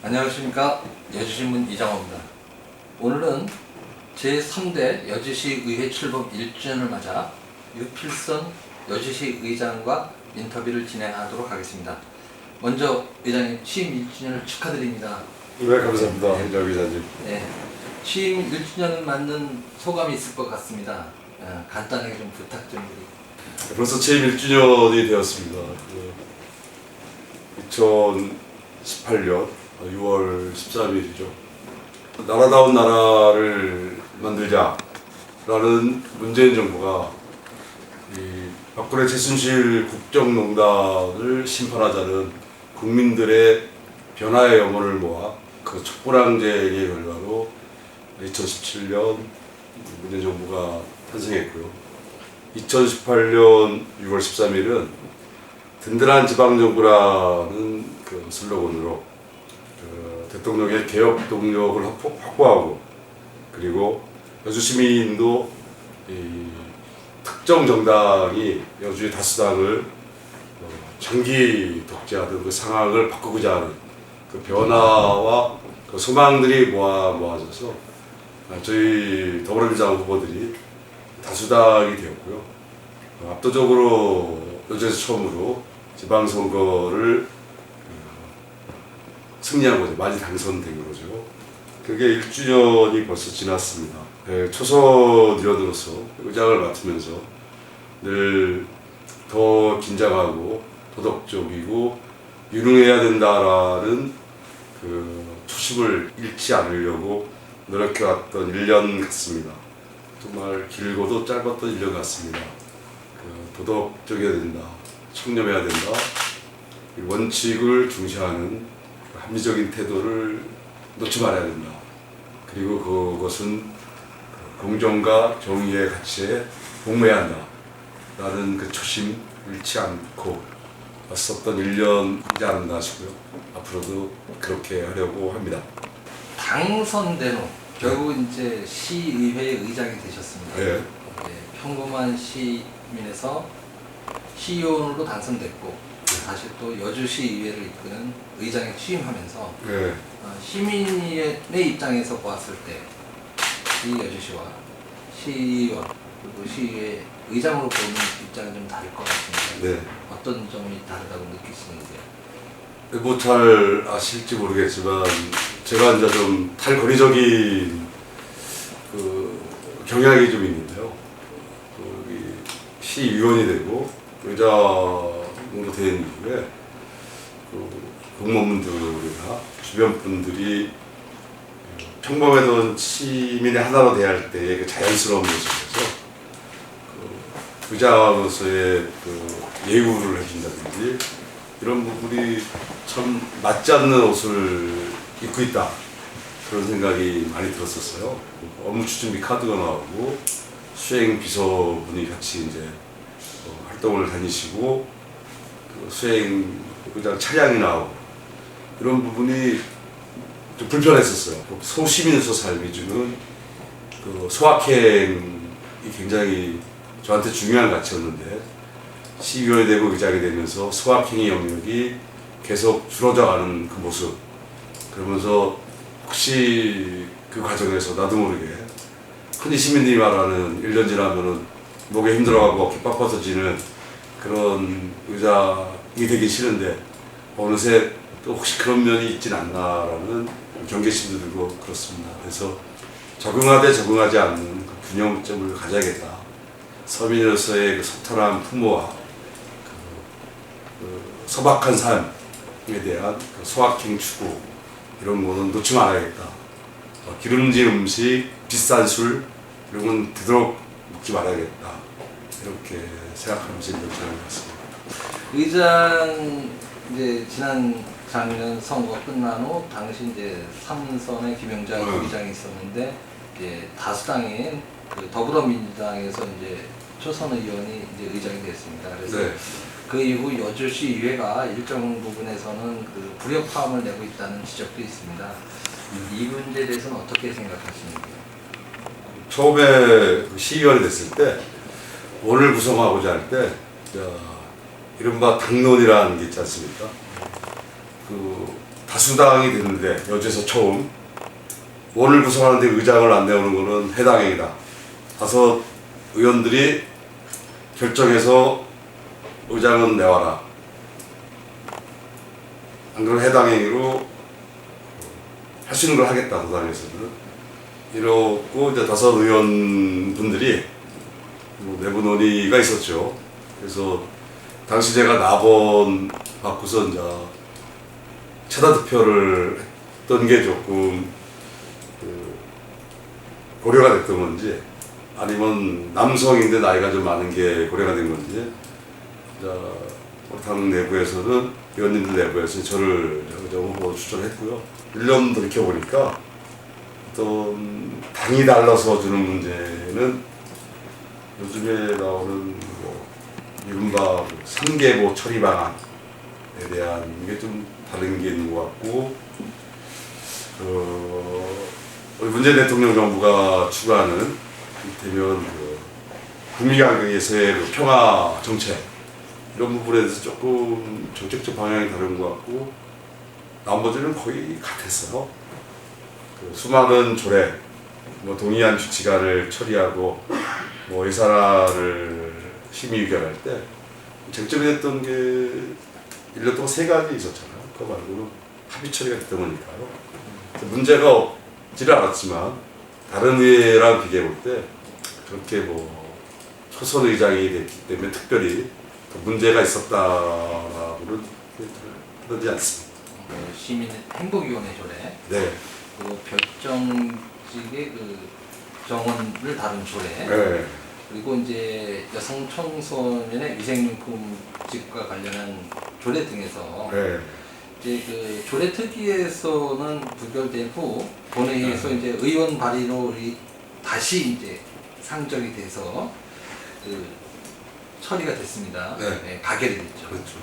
안녕하십니까. 여주신문 이장호입니다. 오늘은 제3대 여주시 의회 출범 1주년을 맞아 유필선 여주시 의장과 인터뷰를 진행하도록 하겠습니다. 먼저 의장님 취임 1주년을 축하드립니다. 네, 감사합니다. 여 기자님. 네, 취임 1주년을 맞는 소감이 있을 것 같습니다. 간단하게 좀 부탁 좀 드립니다. 벌써 취임 1주년이 되었습니다. 2018년 6월 13일이죠. 나라다운 나라를 만들자라는 문재인 정부가 이 박근혜 최순실 국정농단을 심판하자는 국민들의 변화의 염원을 모아 그 촛불항쟁의 결과로 2017년 문재인 정부가 탄생했고요. 2018년 6월 13일은 든든한 지방정부라는 그 슬로건으로 대통령의 개혁 동력을 확보하고, 그리고 여주 시민도 이 특정 정당이 여주의 다수당을 장기 독재하던 그 상황을 바꾸고자 하는 그 변화와 그 소망들이 모아져서 저희 더불어민주당 후보들이 다수당이 되었고요. 압도적으로 여주에서 처음으로 지방선거를 승리한 거죠. 많이 당선된 거죠. 그게 1주년이 벌써 지났습니다. 초선 의원으로서 의장을 맡으면서 늘 더 긴장하고 도덕적이고 유능해야 된다라는 그 초심을 잃지 않으려고 노력해왔던 1년 같습니다. 정말 길고도 짧았던 1년 같습니다. 도덕적이어야 된다, 청렴해야 된다, 원칙을 중시하는 합리적인 태도를 놓지 말아야 된다. 그리고 그것은 공정과 정의의 가치에 복무해야 한다. 라는 그 초심 잃지 않고 왔었던 1년이지 않았나 싶고요. 앞으로도 그렇게 하려고 합니다. 당선된 후 결국 이제 시의회 의장이 되셨습니다. 네. 평범한 시민에서 시의원으로 당선됐고 다시 또 여주시의회를 이끄는 의장에 취임하면서 네. 시민의 입장에서 보았을 때 이 여주시와 시의원 그리고 시의회 의장으로 보는 입장은 좀 다를 것 같습니다. 네. 어떤 점이 다르다고 느끼시는지요? 뭐 잘 아실지 모르겠지만 제가 이제 좀 탈거리적인 그 경향이 좀 있는데요. 시의원이 되고 의장으로 된 이후에 공무원분들이나 주변 분들이 평범하던 시민의 하나로 대할 때의 그 자연스러운 모습에서 의장으로서의 그 예우를 해준다든지 이런 부분이 참 맞지 않는 옷을 입고 있다, 그런 생각이 많이 들었었어요. 업무 추진비 카드가 나오고 수행 비서분이 같이 이제 활동을 다니시고 수행 의장 차량이 나오고 이런 부분이 좀 불편했었어요. 소시민으로서 삶이 주는 그 소확행이 굉장히 저한테 중요한 가치였는데 시의원이 되고 의장이 되면서 소확행의 영역이 계속 줄어져가는 그 모습, 그러면서 혹시 그 과정에서 나도 모르게 흔히 시민들이 말하는 1년 지나면은 목에 힘들어가고 어깨 빡빡해지는 그런 의장이 되기 싫은데 어느새 또 혹시 그런 면이 있진 않나라는 경계심도 들고 그렇습니다. 그래서 적응하되 적응하지 않는 그 균형점을 가져야겠다. 서민으로서의 그 소탈한 풍모와 그 소박한 삶에 대한 그 소확행 추구, 이런 거는 놓지 말아야겠다. 기름진 음식, 비싼 술 이런 건 되도록 먹지 말아야겠다. 이렇게 생각하면서 이런 결정을 했습니다. 의장 이제 지난 작년 선거 끝난 후 당시 이제 3선의 김영장 의장이 있었는데 이제 다수당인 그 더불어민주당에서 이제 초선 의원이 이제 의장이 됐습니다. 그래서 네. 그 이후 여주시의회가 일정 부분에서는 그 불협화음을 내고 있다는 지적도 있습니다. 이 문제에 대해서는 어떻게 생각하십니까? 처음에 시의원이 됐을 때 원을 구성하고자 할 때 이른바 당론이라는 게 있지 않습니까? 그 다수당이 됐는데 여주에서 처음 원을 구성하는데 의장을 안 내오는 것은 해당행위다. 5 의원들이 결정해서 의장은 내와라. 안 그러면 해당행위로 할 수 있는 걸 하겠다. 도당에서는. 이러고 이제 5 의원분들이 뭐 내부 논의가 있었죠. 그래서 당시 제가 나번 받고서 이제 차단 투표를 했던 게 조금 고려가 됐던 건지 아니면 남성인데 나이가 좀 많은 게 고려가 된 건지 당 내부에서는 의원님들 내부에서는 저를 후보 추천했고요. 1년 돌이켜보니까 어떤 당이 달라서 주는 문제는 요즘에 나오는 뭐 이른바 3계보 처리 방안에 대한 게 좀 다른 게 있는 것 같고 우리 문재인 대통령 정부가 추구하는 이를테면 북미관계에서의 평화 정책 이런 부분에 대해서 조금 정책적 방향이 다른 것 같고 나머지는 거의 같았어요. 수많은 조례, 뭐 동의안 주치안을 처리하고 뭐 예산안을 심의 의결할 때 쟁점이 됐던 게 1년 동안 3가지 있었잖아요. 그거 말고는 합의 처리가 됐던 거니까요. 문제가 없지는 않았지만 다른 의회랑 비교해 볼 때 그렇게 뭐 초선 의장이 됐기 때문에 특별히 문제가 있었다고는 그러지 않습니다. 시민 행복위원회 조례, 네. 그리고 별정직의 정원을 다룬 조례, 네. 그리고 이제 여성 청소년의 위생용품집과 관련한 조례 등에서 네. 이제 조례 특위에서는 부결된 후 본회의에서 이제 의원 발의로 다시 이제 상정이 돼서 처리가 됐습니다. 네. 네, 가결이 됐죠. 그렇죠.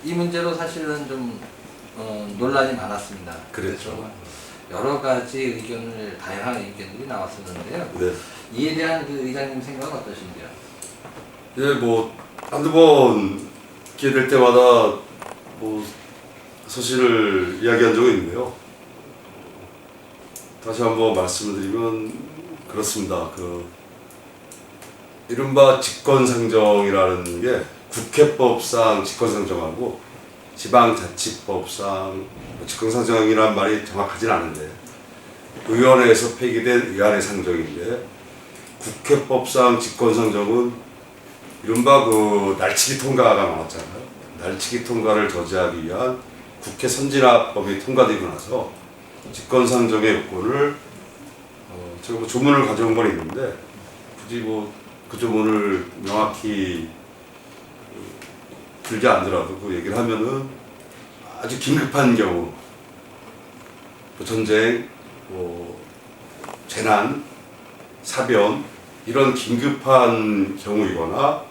이 문제로 사실은 좀 논란이 많았습니다. 그렇죠. 그래서 여러 가지 의견을 다양한 의견들이 나왔었는데요. 네. 이에 대한 의장님 생각은 어떠신데요? 예, 뭐 한두 번 기회 될 때마다 뭐 사실을 이야기한 적이 있는데요. 다시 한번 말씀을 드리면 그렇습니다. 이른바 직권상정이라는 게 국회법상 직권상정하고 지방자치법상 직권상정이라는 말이 정확하진 않은데 의원회에서 폐기된 의안의 상정인데 국회법상 직권상정은 이른바 날치기 통과가 많았잖아요. 날치기 통과를 저지하기 위한 국회 선진화법이 통과되고 나서 직권상정의 요건을 제가 뭐 조문을 가져온 건 있는데 굳이 그 조문을 명확히 들지 않더라도 그 얘기를 하면은 아주 긴급한 경우 전쟁, 재난, 사변 이런 긴급한 경우이거나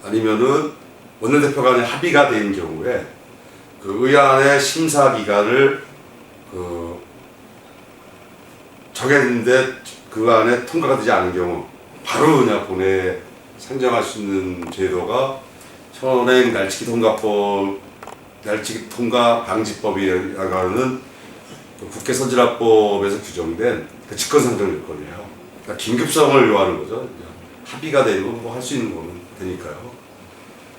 아니면은 원내대표 간의 합의가 된 경우에 의안의 심사 기간을 정했는데 그 안에 통과가 되지 않은 경우 바로 그냥 본회에 상정할 수 있는 제도가 현행 날치기 통과 방지법이라고 하는 국회 선진화법에서 규정된 직권상정 요건이에요. 그러니까 긴급성을 요하는 거죠. 합의가 되면 뭐 할 수 있는 거는 되니까요.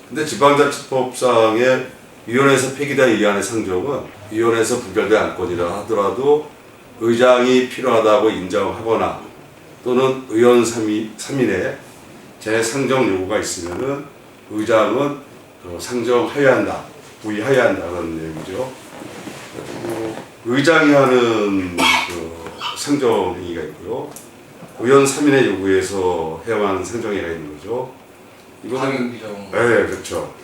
근데 지방자치법상의 위원회에서 폐기된 의안의 상정은 위원회에서 부결된 안건이라 하더라도 의장이 필요하다고 인정하거나 또는 의원 3인의 재상정 요구가 있으면은 의장은 상정하여야 한다, 부의하여야 한다는 내용이죠. 의장이 하는 상정행위가 있고요. 의원 3인의 요구에서 해야만 상정행위가 있는 거죠. 당연 규정. 네, 그렇죠.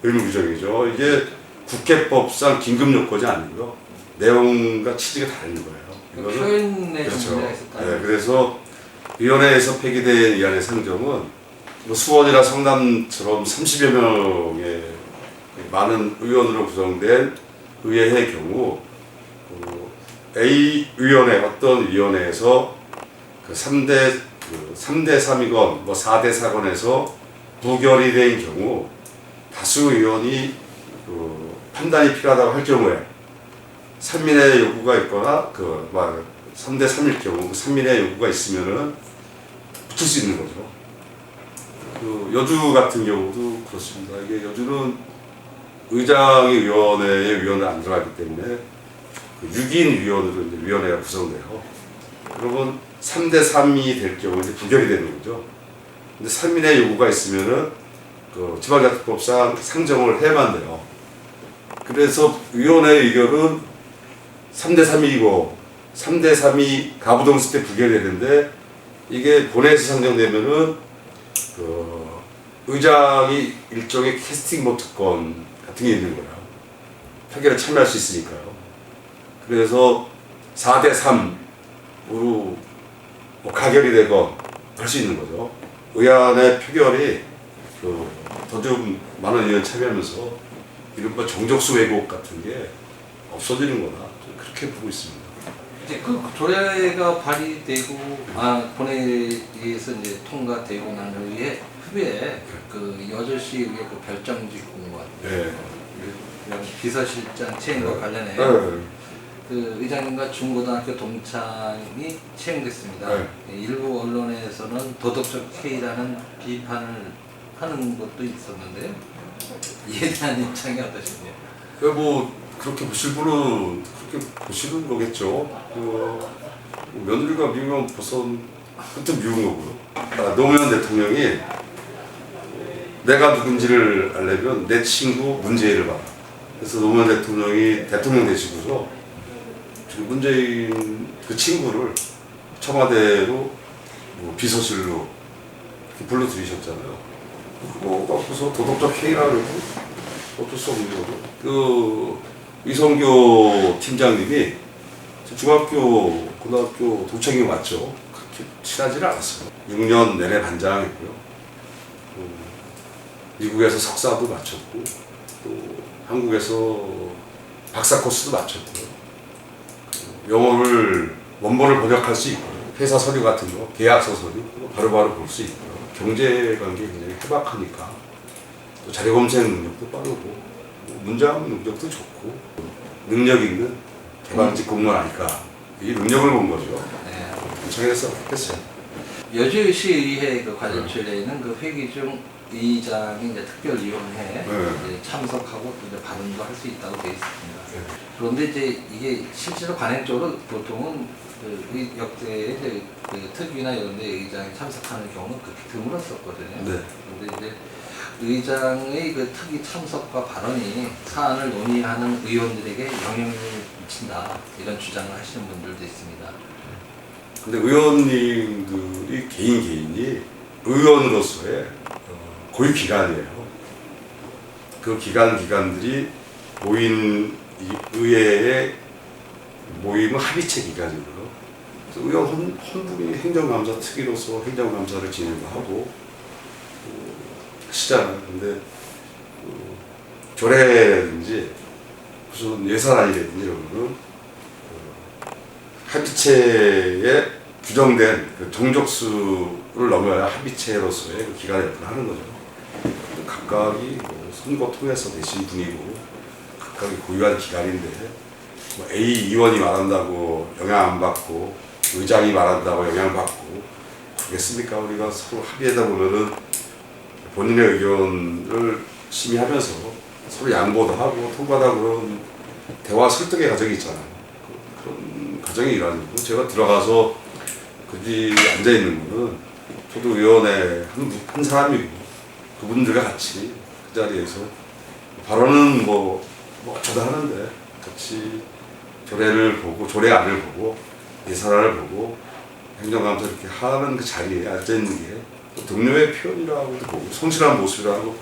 의무 규정이죠. 이게 국회법상 긴급 요건이 아니고요. 내용과 취지가 다른 거예요. 이거는 표현에 그렇죠. 문제가 있었다. 네, 그래서 위원회에서 폐기된 이 안의 상정은 수원이나 성남처럼 30여 명의 많은 의원으로 구성된 의회의 경우 A 위원회 어떤 위원회에서 3대 3이건 4대 4건에서 부결이 된 경우 다수 의원이 판단이 필요하다고 할 경우에 산민의 요구가 있거나 3대 3일 경우 그 산민의 요구가 있으면은 붙을 수 있는 거죠. 그 여주 같은 경우도 그렇습니다. 이게 여주는 의장이 위원회에 위원을 안 들어가기 때문에 그 6인 위원으로 이제 위원회가 구성돼요. 그러면 3대 3이 될 경우 이제 부결이 되는 거죠. 근데 산민의 요구가 있으면은 그 지방자치법상 상정을 해야만 돼요. 그래서 위원회 의결은 3대 3이고 3대 3이 가부동수 때 부결이 되는데 이게 본회의에서 상정되면은 그 의장이 일종의 캐스팅 보트권 같은 게 있는 거예요. 표결에 참여할 수 있으니까요. 그래서 4대 3으로 뭐 가결이 되건 할 수 있는 거죠. 의안의 표결이 더 좀 많은 의원 참여하면서 이른바 정적수 왜곡 같은 게 없어지는 거다. 그렇게 보고 있습니다. 이제 그 조례가 발의되고 본회의에서 이제 통과되고 난 후에 그 여주시 의회 그 별정직 공무원 이런 비서실장 채용과 관련해 그 의장님과 중고등학교 동창이 채용됐습니다. 일부 언론에서는 도덕적 해이라는 비판을 하는 것도 있었는데요. 이에 대한 입장이 어떠신가요? 뭐 그렇게 보실 분은 그렇게 보시는 거겠죠. 며느리가 미우면 벌써 그때 미운 거고요. 노무현 대통령이 내가 누군지를 알려면 내 친구 문재인을 봐라. 그래서 노무현 대통령이 대통령 되시고서 문재인 그 친구를 청와대로 비서실로 불러들이셨잖아요. 그거 갖고서 도덕적 해이라 그러고 어쩔 수 없는 거죠. 그 이성교 팀장님이 중학교, 고등학교 동창이 맞죠. 그렇게 친하지는 않았어요. 6년 내내 반장했고요. 미국에서 석사도 마쳤고 또 한국에서 박사 코스도 마쳤고요. 영어를 원본을 번역할 수 있고요. 회사 서류 같은 거, 계약서 서류 바로바로 볼 수 있고요. 경제 관계 굉장히 해박하니까 또 자료 검색 능력도 빠르고 문장 능력도 좋고 능력 있는 개방직 공무원 아닐까. 이 능력을 본 거죠. 정해서 했어요. 여주시의회 그 관련처에는 그 회기 중 의장이 이제 특별위원회에 이제 참석하고 또 이제 발언도 할 수 있다고 되어 있습니다. 그런데 이제 이게 실제로 관행적으로 보통은 그 역대의 이제 그 특위나 이런 데 의장이 참석하는 경우는 그렇게 드물었었거든요. 그런데 이제 의장의 그 특위 참석과 발언이 사안을 논의하는 의원들에게 영향을 미친다 이런 주장을 하시는 분들도 있습니다. 근데 의원님들이 개인이 의원으로서의 고유 기관이에요. 그 기관들이 모인 이 의회의 모임은 합의체 기관이고요. 의원 혼분이 행정감사 특위로서 행정감사를 진행도 하고 하시잖아요. 근데 조례든지 무슨 예산안이라든지 이런 거는 합의체에 규정된 그 정족수를 넘어야 합의체로서의 그 기관의 역할을 하는 거죠. 각각이 선거 통해서 되신 분이고 각각이 고유한 기관인데 A 의원이 말한다고 영향 안 받고 의장이 말한다고 영향 받고 그러겠습니까? 우리가 서로 합의하다 보면은 본인의 의견을 심의하면서 서로 양보도 하고 통과하다 그런 대화 설득의 과정이 있잖아요. 그런 과정이 일환이고 제가 들어가서 거기 앉아 있는 거는 저도 의원의 한 사람이고 그분들과 같이 그 자리에서 발언은 뭐 어쩌다 하는데 같이 조례를 보고 조례안을 보고 예산안을 보고 행정감사 이렇게 하는 그 자리에 앉아 있는 게 동료의 표현이라고도 보고 성실한 모습이라고 보고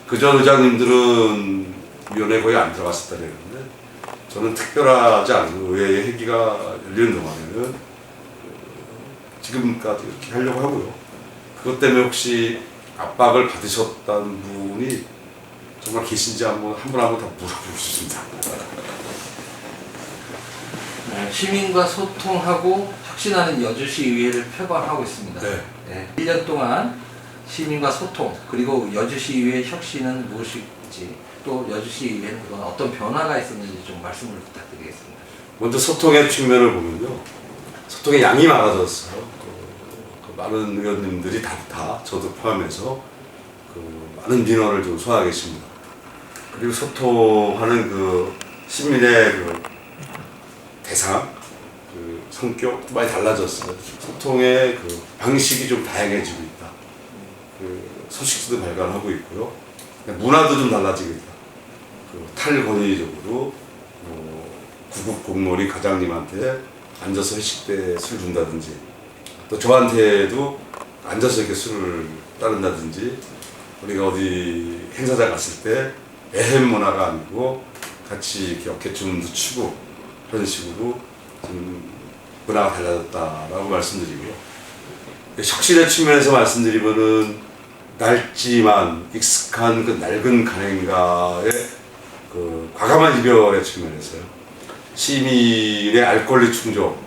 그전 의장님들은 위원회에 거의 안 들어갔었다 그랬는데 저는 특별하지 않은 의회의 회기가 열리는 동안에는 지금까지 이렇게 하려고 하고요. 그것 때문에 혹시 압박을 받으셨다는 분이 정말 계신지 한 분 한 분 다 물어보고 싶습니다. 시민과 소통하고 혁신하는 여주시 의회를 표방하고 있습니다. 1년 동안 시민과 소통 그리고 여주시 의회 혁신은 무엇일지 또 여주시 의회는 그동안 어떤 변화가 있었는지 좀 말씀을 부탁드리겠습니다. 먼저 소통의 측면을 보면요. 소통의 양이 많아졌어요. 그 많은 의원님들이 다 저도 포함해서 많은 민원을 좀 소화하고 계십니다. 그리고 소통하는 시민의 대상, 성격도 많이 달라졌어요. 소통의 방식이 좀 다양해지고 있다. 소식지도 발간하고 있고요. 문화도 좀 달라지고 있다. 탈권위적으로 구급 공무원이 과장님한테 앉아서 회식 때 술 준다든지, 또 저한테도 앉아서 이렇게 술을 따른다든지, 우리가 어디 행사장 갔을 때 에헴 문화가 아니고 같이 이렇게 어깨춤도 추고 그런 식으로 좀 문화가 달라졌다라고 말씀드리고요. 혁신의 측면에서 말씀드리면은 낡지만 익숙한 낡은 간행가의 과감한 이별의 측면에서요. 시민의 알 권리 충족,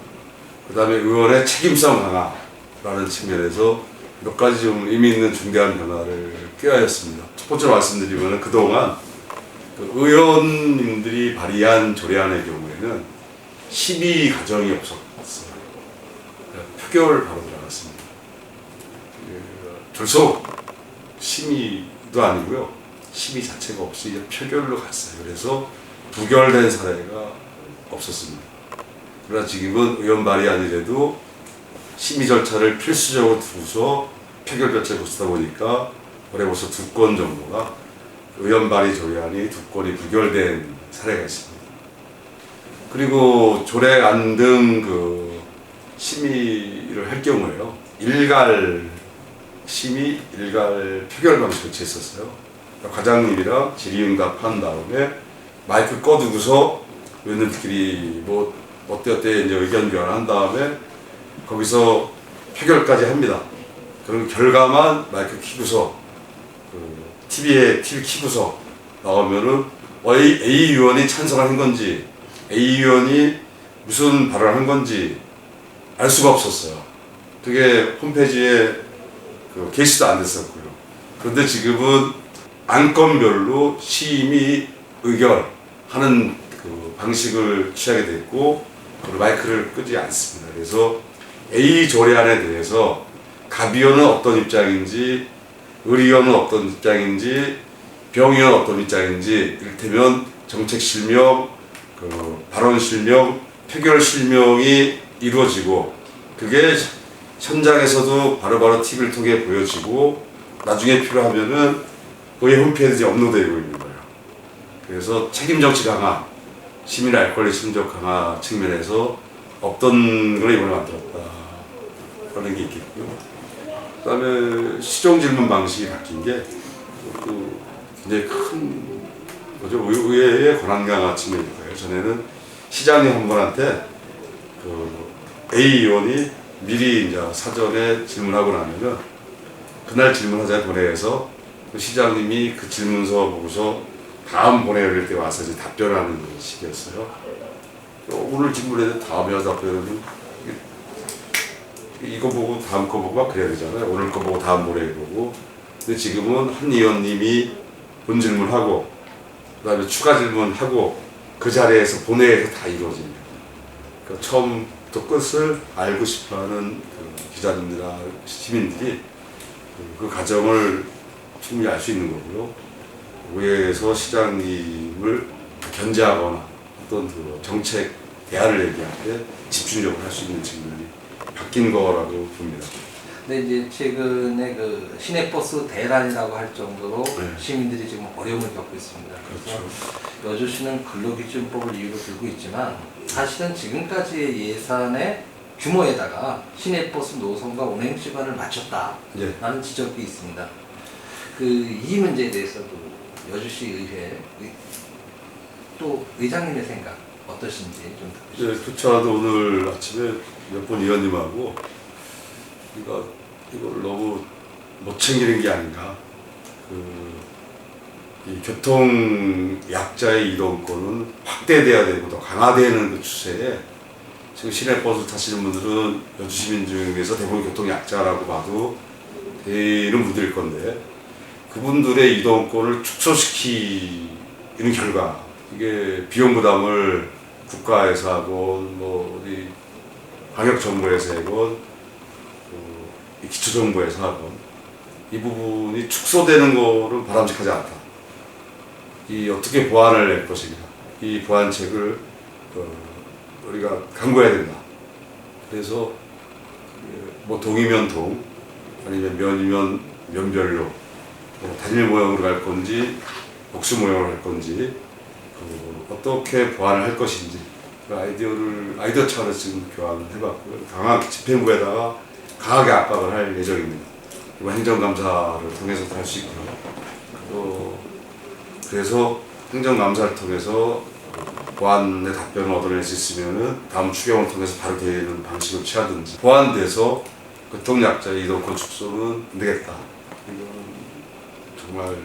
그 다음에 의원의 책임성 강화라는 측면에서 몇 가지 좀 의미 있는 중대한 변화를 꾀하였습니다. 첫 번째로 말씀드리면 그동안 의원님들이 발의한 조례안의 경우에는 심의 과정이 없었어요. 표결 바로 들어갔습니다. 졸속 심의도 아니고요. 심의 자체가 없이 표결로 갔어요. 그래서 부결된 사례가 없었습니다. 그러나 지금은 의원 발의안이라도 심의 절차를 필수적으로 두고서 표결 절차에 거치다 보니까 올해 벌써 2건 정도가 의원 발의 조례안이 2건이 부결된 사례가 있습니다. 그리고 조례안 등 심의를 할 경우에요. 일괄 심의, 일괄 표결 방식을 취했었어요. 그러니까 과장님이랑 질의응답한 다음에 마이크 꺼두고서 의원들끼리 어때 이제 의견 교환한 다음에 거기서 표결까지 합니다. 그리고 결과만 마이크 켜고서 TV 켜고서 나오면은 A 의원이 찬성을 한 건지 A 의원이 무슨 발언을 한 건지 알 수가 없었어요. 그게 홈페이지에 게시도 안 됐었고요. 그런데 지금은 안건별로 심의 의결하는 방식을 취하게 됐고 마이크를 끄지 않습니다. 그래서 A 조례안에 대해서 갑의원은 어떤 입장인지, 의리원은 어떤 입장인지, 병의원은 어떤 입장인지, 이를테면 정책 실명, 발언 실명, 표결 실명이 이루어지고 그게 현장에서도 바로바로 TV를 통해 보여지고 나중에 필요하면은 의회 홈페이지에 업로드되고 있는 거예요. 그래서 책임 정치 강화, 시민의 알 권리 충족 강화 측면에서 없던 걸 이번에 만들었다라는 게 있겠고요. 그다음에 시정 질문 방식이 바뀐 게 굉장히 큰 거죠. 의회의 권한 강화 측면일 거예요. 전에는 시장님 한 분한테 A 의원이 미리 이제 사전에 질문하고 나면은 그날 질문하자 본회의에서 시장님이 그 질문서 보고서 다음 본회의 때 와서 이제 답변하는 식이었어요. 오늘 질문에 다음에 답변은 이거 보고 다음 거 보고 막 그래야 되잖아요. 오늘 거 보고 다음 본회의 보고. 근데 지금은 한 의원님이 본 질문하고 그다음에 추가 질문하고 그 자리에서 본회의에서 다 이루어집니다. 그러니까 처음부터 끝을 알고 싶어하는 기자님들이나 시민들이 그 과정을 충분히 알 수 있는 거고요. 의회에서 시장님을 견제하거나 어떤 정책 대안을 얘기할 때 집중적으로 할 수 있는 측면이 바뀐 거라고 봅니다. 근데 이제 최근에 시내버스 대란이라고 할 정도로 네. 시민들이 지금 어려움을 겪고 있습니다. 그래서 그렇죠. 여주시는 근로기준법을 이유로 들고 있지만 사실은 지금까지의 예산의 규모에다가 시내버스 노선과 운행 시간을 맞췄다라는 네. 지적이 있습니다. 이 문제에 대해서도 여주시 의회 또 의장님의 생각 어떠신지 좀 네, 그차도 오늘 아침에 몇 번 의원님하고 이걸 너무 못 챙기는 게 아닌가. 이 교통 약자의 이동권은 확대돼야 되고 더 강화되는 추세에 지금 시내버스 타시는 분들은 여주 시민 중에서 대부분 교통 약자라고 봐도 되는 분들일 건데 그분들의 이동권을 축소시키는 이런 결과 이게 비용 부담을 국가에서 하건 뭐 어디 방역 정부에서 하건 이 기초 정부에서 하건 이 부분이 축소되는 거를 바람직하지 않다. 이 어떻게 보완을 낼 것이냐 이 보완책을 우리가 강구해야 된다. 그래서 뭐 동이면 동 아니면 면이면 면별로 단일 모형으로 갈 건지 복수 모형으로 갈 건지 어떻게 보완을 할 것인지 그 아이디어 차원에서 지금 교환을 해봤고요. 강하게 집행부에다가 강하게 압박을 할 예정입니다. 이번 행정감사를 통해서도 할 수 있고요. 그래서 행정감사를 통해서 보완의 답변을 얻어낼 수 있으면은 다음 추경을 통해서 바로 되는 방식을 취하든지 보완돼서 교통약자 이동권 축소는 안 되겠다. 이건 정말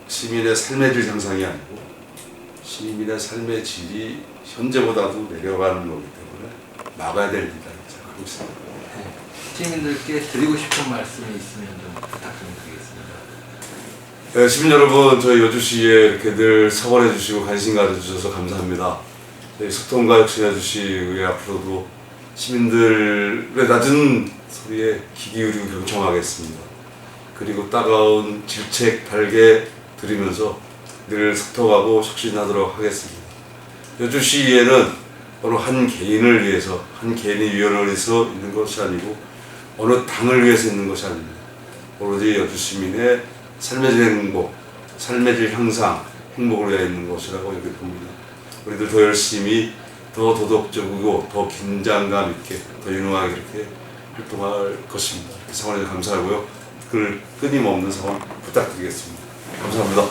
시민의 삶의 질 향상이 아니고 시민의 삶의 질이 현재보다도 내려가는 거기 때문에 막아야 될 일이라고 생각하고 있습니다. 시민들께 드리고 싶은 말씀이 있으면 좀 부탁 좀 드리겠습니다. 네, 시민 여러분, 저희 여주시에 이렇게 늘 성원해 주시고 관심 가져주셔서 감사합니다. 저희 소통과 혁신해 주시고 앞으로도 시민들의 낮은 소리에 귀 기울이고 경청하겠습니다. 그리고 따가운 질책 달게 드리면서 늘 소통하고 혁신하도록 하겠습니다. 여주시에는 어느 한 개인을 위해서 한 개인의 위원회에서 있는 것이 아니고 어느 당을 위해서 있는 것이 아닙니다. 오로지 여주 시민의 삶의 질 행복, 삶의 질 향상, 행복을 위해 있는 것이라고 여기 봅니다. 우리들 더 열심히, 더 도덕적이고, 더 긴장감 있게, 더 유능하게 이렇게 활동할 것입니다. 그 상황에 감사하고요. 끊임없는 상황 부탁드리겠습니다. 감사합니다.